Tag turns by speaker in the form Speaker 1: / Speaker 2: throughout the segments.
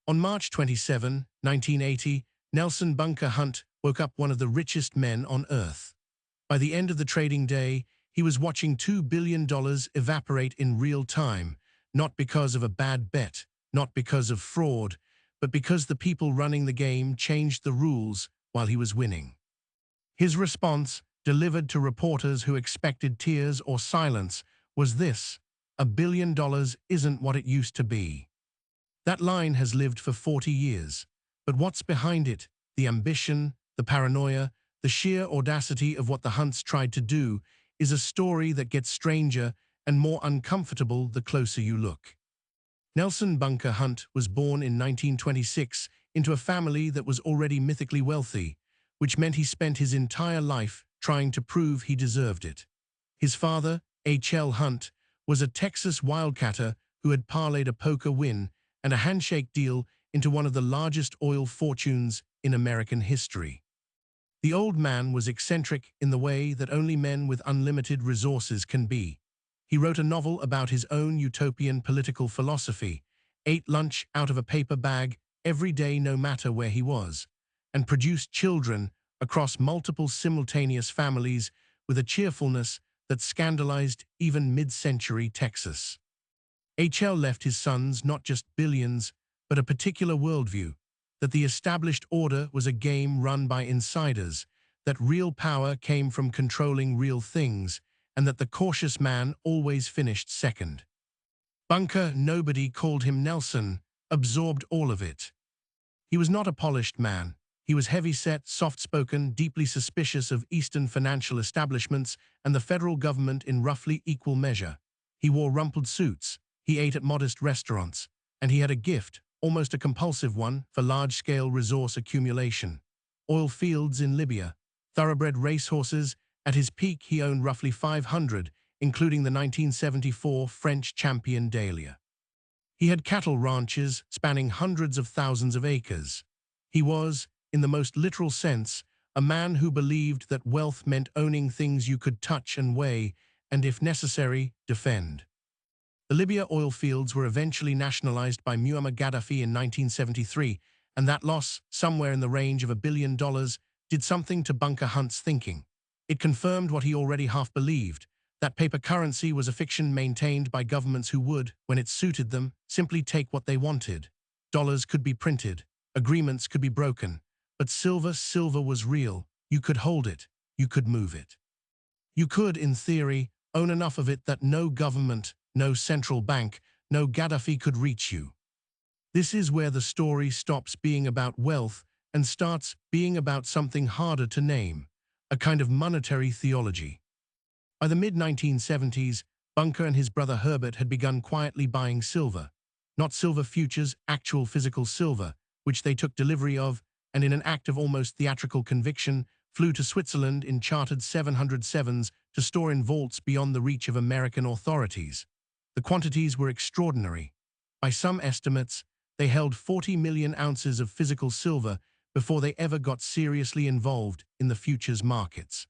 Speaker 1: On March 27, 1980, Nelson Bunker Hunt woke up one of the richest men on Earth. By the end of the trading day, he was watching $2 billion evaporate in real time, not because of a bad bet, not because of fraud, but because the people running the game changed the rules while he was winning. His response, delivered to reporters who expected tears or silence, was this: $1 billion isn't what it used to be. That line has lived for 40 years. But what's behind it? The ambition, the paranoia, the sheer audacity of what the Hunts tried to do is a story that gets stranger and more uncomfortable the closer you look. Nelson Bunker Hunt was born in 1926 into a family that was already mythically wealthy, which meant he spent his entire life trying to prove he deserved it. His father, H.L. Hunt, was a Texas wildcatter who had parlayed a poker win and a handshake deal into one of the largest oil fortunes in American history. The old man was eccentric in the way that only men with unlimited resources can be. He wrote a novel about his own utopian political philosophy, ate lunch out of a paper bag every day no matter where he was, and produced children across multiple simultaneous families with a cheerfulness that scandalized even mid-century Texas. H.L. left his sons not just billions, but a particular worldview, that the established order was a game run by insiders, that real power came from controlling real things, and that the cautious man always finished second. Bunker, nobody called him Nelson, absorbed all of it. He was not a polished man. He was heavy-set, soft-spoken, deeply suspicious of Eastern financial establishments and the federal government in roughly equal measure. He wore rumpled suits, he ate at modest restaurants, and he had a gift, almost a compulsive one, for large-scale resource accumulation. Oil fields in Libya, thoroughbred racehorses. At his peak, he owned roughly 500, including the 1974 French champion Dahlia. He had cattle ranches spanning hundreds of thousands of acres. He was, in the most literal sense, a man who believed that wealth meant owning things you could touch and weigh, and if necessary, defend. The Libya oil fields were eventually nationalized by Muammar Gaddafi in 1973, and that loss, somewhere in the range of $1 billion, did something to Bunker Hunt's thinking. It confirmed what he already half believed, that paper currency was a fiction maintained by governments who would, when it suited them, simply take what they wanted. Dollars could be printed, agreements could be broken, but silver was real. You could hold it, you could move it. You could, in theory, own enough of it that no government, no central bank, no Gaddafi could reach you. This is where the story stops being about wealth and starts being about something harder to name, a kind of monetary theology. By the mid-1970s, Bunker and his brother Herbert had begun quietly buying silver. Not silver futures, actual physical silver, which they took delivery of, and in an act of almost theatrical conviction, flew to Switzerland in chartered 707s to store in vaults beyond the reach of American authorities. The quantities were extraordinary. By some estimates, they held 40 million ounces of physical silver before they ever got seriously involved in the futures markets.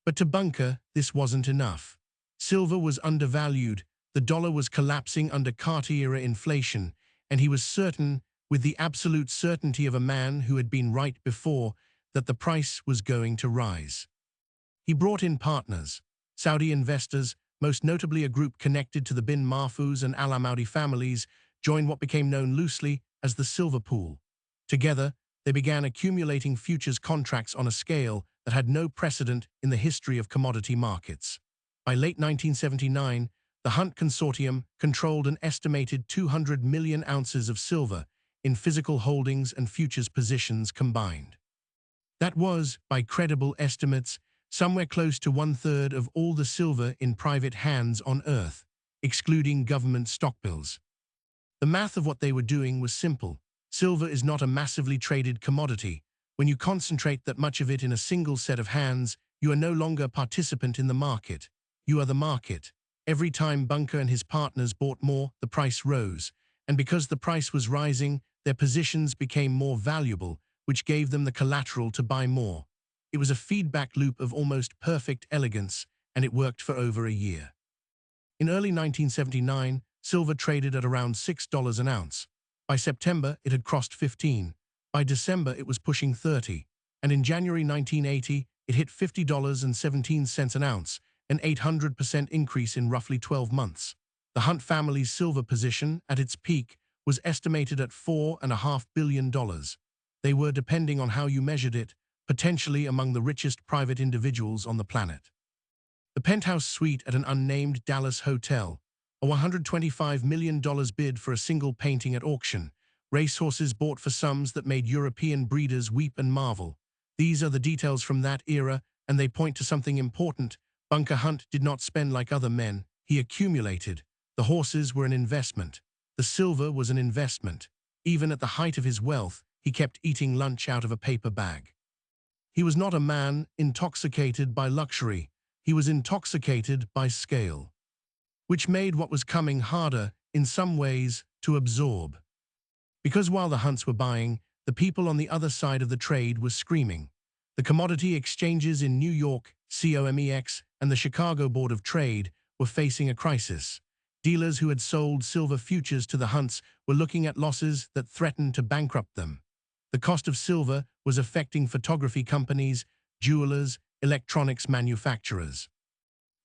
Speaker 1: But to Bunker, this wasn't enough. Silver was undervalued, the dollar was collapsing under Carter-era inflation, and he was certain, with the absolute certainty of a man who had been right before, that the price was going to rise. He brought in partners, Saudi investors, most notably a group connected to the bin Mahfouz and Al-Amoudi families, joined what became known loosely as the Silver Pool. Together, they began accumulating futures contracts on a scale that had no precedent in the history of commodity markets. By late 1979, the Hunt Consortium controlled an estimated 200 million ounces of silver in physical holdings and futures positions combined. That was, by credible estimates, somewhere close to 1/3 of all the silver in private hands on Earth, excluding government stockbills. The math of what they were doing was simple. Silver is not a massively traded commodity. When you concentrate that much of it in a single set of hands, you are no longer a participant in the market. You are the market. Every time Bunker and his partners bought more, the price rose. And because the price was rising, their positions became more valuable, which gave them the collateral to buy more. It was a feedback loop of almost perfect elegance, and it worked for over a year. In early 1979, silver traded at around $6 an ounce. By September, it had crossed 15. By December, it was pushing 30. And in January 1980, it hit $50.17 an ounce, an 800% increase in roughly 12 months. The Hunt family's silver position, at its peak, was estimated at $4.5 billion. They were, depending on how you measured it, potentially among the richest private individuals on the planet. The penthouse suite at an unnamed Dallas hotel, a $125 million bid for a single painting at auction, racehorses bought for sums that made European breeders weep and marvel. These are the details from that era, and they point to something important. Bunker Hunt did not spend like other men. He accumulated. The horses were an investment. The silver was an investment. Even at the height of his wealth, he kept eating lunch out of a paper bag. He was not a man intoxicated by luxury. He was intoxicated by scale, which made what was coming harder, in some ways, to absorb. Because while the Hunts were buying, the people on the other side of the trade were screaming. The commodity exchanges in New York, COMEX, and the Chicago Board of Trade were facing a crisis. Dealers who had sold silver futures to the Hunts were looking at losses that threatened to bankrupt them. The cost of silver was affecting photography companies, jewelers, electronics manufacturers.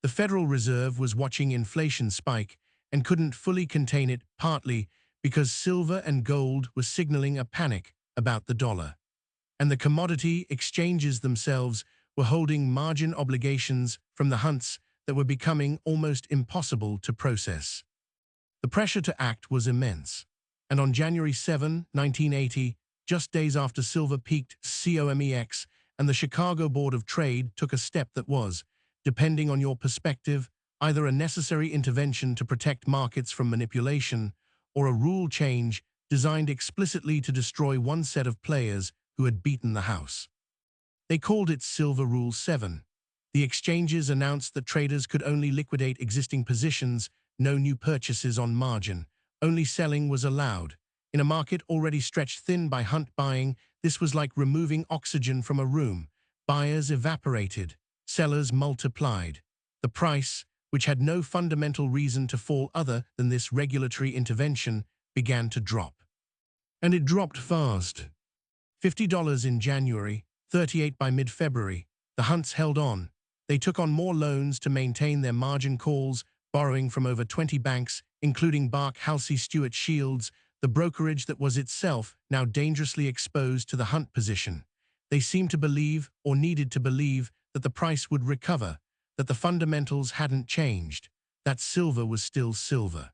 Speaker 1: The Federal Reserve was watching inflation spike and couldn't fully contain it, partly because silver and gold were signaling a panic about the dollar. And the commodity exchanges themselves were holding margin obligations from the Hunts that were becoming almost impossible to process. The pressure to act was immense. And on January 7, 1980, just days after silver peaked, COMEX and the Chicago Board of Trade took a step that was, depending on your perspective, either a necessary intervention to protect markets from manipulation or a rule change designed explicitly to destroy one set of players who had beaten the house. They called it Silver Rule 7. The exchanges announced that traders could only liquidate existing positions, no new purchases on margin. Only selling was allowed. In a market already stretched thin by Hunt buying, this was like removing oxygen from a room. Buyers evaporated. Sellers multiplied. The price, which had no fundamental reason to fall other than this regulatory intervention, began to drop. And it dropped fast. $50 in January, $38 by mid-February. The Hunts held on. They took on more loans to maintain their margin calls, borrowing from over 20 banks, including Bark Halsey Stewart Shields, the brokerage that was itself now dangerously exposed to the Hunt position. They seemed to believe, or needed to believe, that the price would recover, that the fundamentals hadn't changed, that silver was still silver.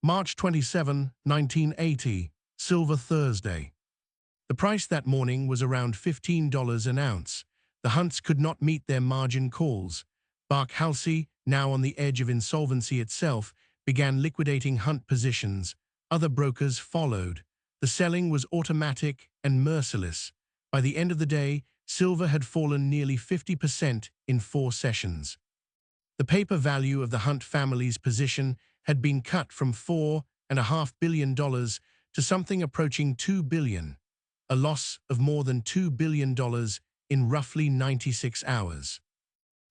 Speaker 1: March 27, 1980, Silver Thursday. The price that morning was around $15 an ounce. The Hunts could not meet their margin calls. Bark Halsey, now on the edge of insolvency itself, began liquidating Hunt positions. Other brokers followed. The selling was automatic and merciless. By the end of the day, silver had fallen nearly 50% in 4 sessions. The paper value of the Hunt family's position had been cut from $4.5 billion to something approaching $2 billion, a loss of more than $2 billion in roughly 96 hours.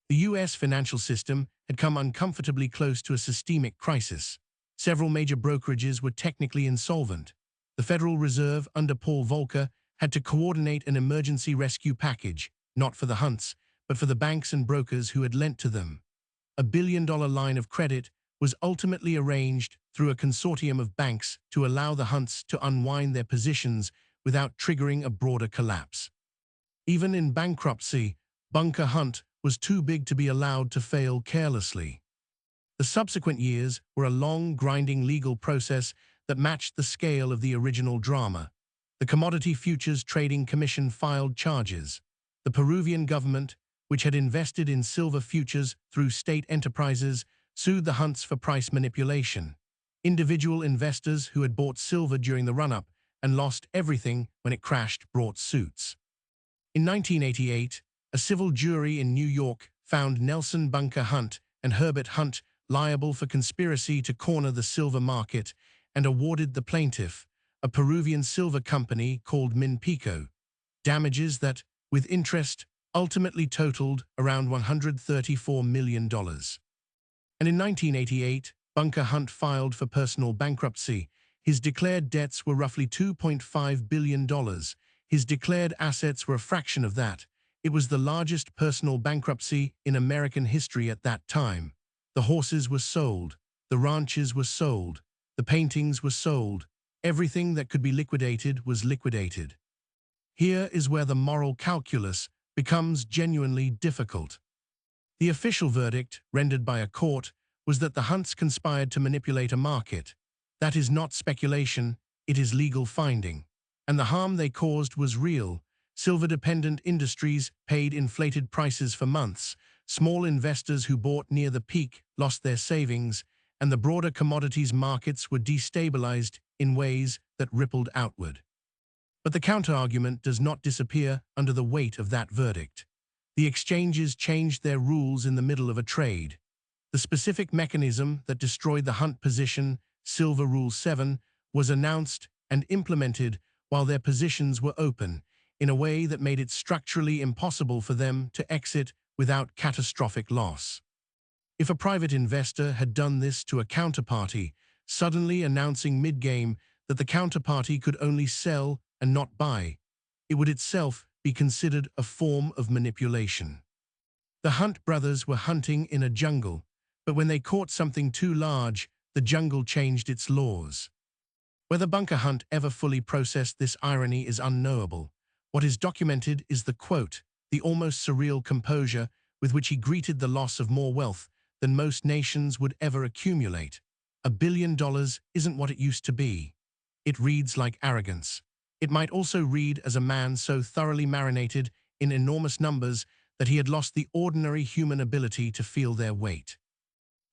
Speaker 1: The U.S. financial system had come uncomfortably close to a systemic crisis. Several major brokerages were technically insolvent. The Federal Reserve, under Paul Volcker, had to coordinate an emergency rescue package, not for the Hunts, but for the banks and brokers who had lent to them. A billion-dollar line of credit was ultimately arranged through a consortium of banks to allow the Hunts to unwind their positions without triggering a broader collapse. Even in bankruptcy, Bunker Hunt was too big to be allowed to fail carelessly. The subsequent years were a long, grinding legal process that matched the scale of the original drama. The Commodity Futures Trading Commission filed charges. The Peruvian government, which had invested in silver futures through state enterprises, sued the Hunts for price manipulation. Individual investors who had bought silver during the run-up and lost everything when it crashed brought suits. In 1988, a civil jury in New York found Nelson Bunker Hunt and Herbert Hunt liable for conspiracy to corner the silver market and awarded the plaintiff, a Peruvian silver company called Minpico, damages that, with interest, ultimately totaled around $134 million. And in 1988, Bunker Hunt filed for personal bankruptcy. His declared debts were roughly $2.5 billion. His declared assets were a fraction of that. It was the largest personal bankruptcy in American history at that time. The horses were sold. The ranches were sold. The paintings were sold. Everything that could be liquidated was liquidated. Here is where the moral calculus becomes genuinely difficult. The official verdict, rendered by a court, was that the Hunts conspired to manipulate a market. That is not speculation, it is legal finding. And the harm they caused was real. Silver-dependent industries paid inflated prices for months. Small investors who bought near the peak lost their savings, and the broader commodities markets were destabilized in ways that rippled outward. But the counter-argument does not disappear under the weight of that verdict. The exchanges changed their rules in the middle of a trade. The specific mechanism that destroyed the Hunt position, Silver Rule 7, was announced and implemented while their positions were open, in a way that made it structurally impossible for them to exit without catastrophic loss. If a private investor had done this to a counterparty, suddenly announcing mid-game that the counterparty could only sell and not buy, it would itself be considered a form of manipulation. The Hunt brothers were hunting in a jungle, but when they caught something too large, the jungle changed its laws. Whether Bunker Hunt ever fully processed this irony is unknowable. What is documented is the quote, the almost surreal composure with which he greeted the loss of more wealth than most nations would ever accumulate. $1 billion isn't what it used to be. It reads like arrogance. It might also read as a man so thoroughly marinated in enormous numbers that he had lost the ordinary human ability to feel their weight.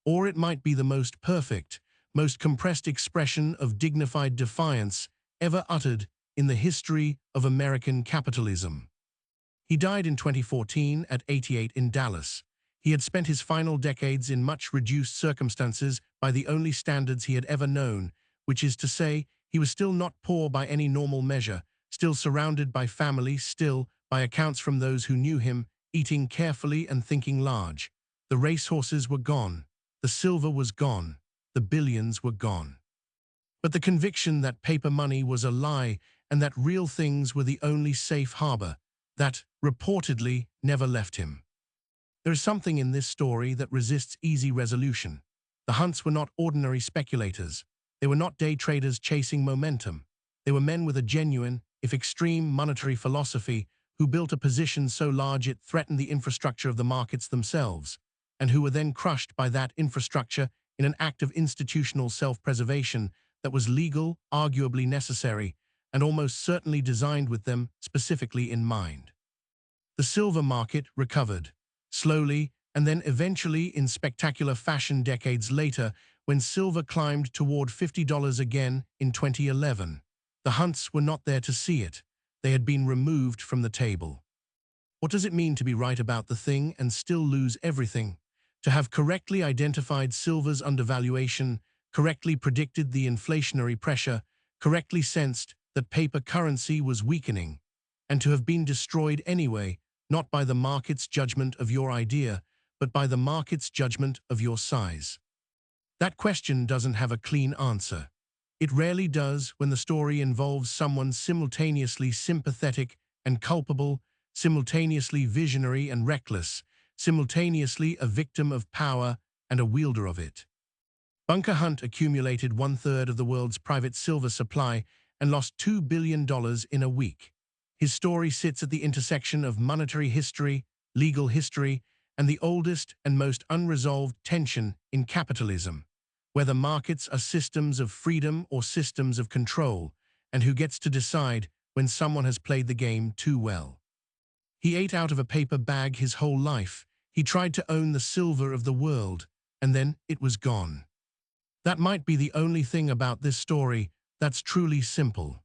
Speaker 1: Or it might be the most perfect, most compressed expression of dignified defiance ever uttered in the history of American capitalism. He died in 2014 at 88 in Dallas. He had spent his final decades in much reduced circumstances by the only standards he had ever known, which is to say, he was still not poor by any normal measure, still surrounded by family, still, by accounts from those who knew him, eating carefully and thinking large. The racehorses were gone. The silver was gone. The billions were gone. But the conviction that paper money was a lie and that real things were the only safe harbor, that, reportedly, never left him. There is something in this story that resists easy resolution. The Hunts were not ordinary speculators. They were not day traders chasing momentum. They were men with a genuine, if extreme, monetary philosophy who built a position so large it threatened the infrastructure of the markets themselves, and who were then crushed by that infrastructure in an act of institutional self-preservation that was legal, arguably necessary, and almost certainly designed with them specifically in mind. The silver market recovered, slowly and then eventually in spectacular fashion decades later when silver climbed toward $50 again in 2011. The Hunts were not there to see it. They had been removed from the table. What does it mean to be right about the thing and still lose everything? To have correctly identified silver's undervaluation, correctly predicted the inflationary pressure, correctly sensed that paper currency was weakening, and to have been destroyed anyway, not by the market's judgment of your idea, but by the market's judgment of your size. That question doesn't have a clean answer. It rarely does when the story involves someone simultaneously sympathetic and culpable, simultaneously visionary and reckless, simultaneously a victim of power and a wielder of it. Bunker Hunt accumulated 1/3 of the world's private silver supply and lost $2 billion in a week. His story sits at the intersection of monetary history, legal history, and the oldest and most unresolved tension in capitalism, whether markets are systems of freedom or systems of control, and who gets to decide when someone has played the game too well. He ate out of a paper bag his whole life. He tried to own the silver of the world, and then it was gone. That might be the only thing about this story that's truly simple.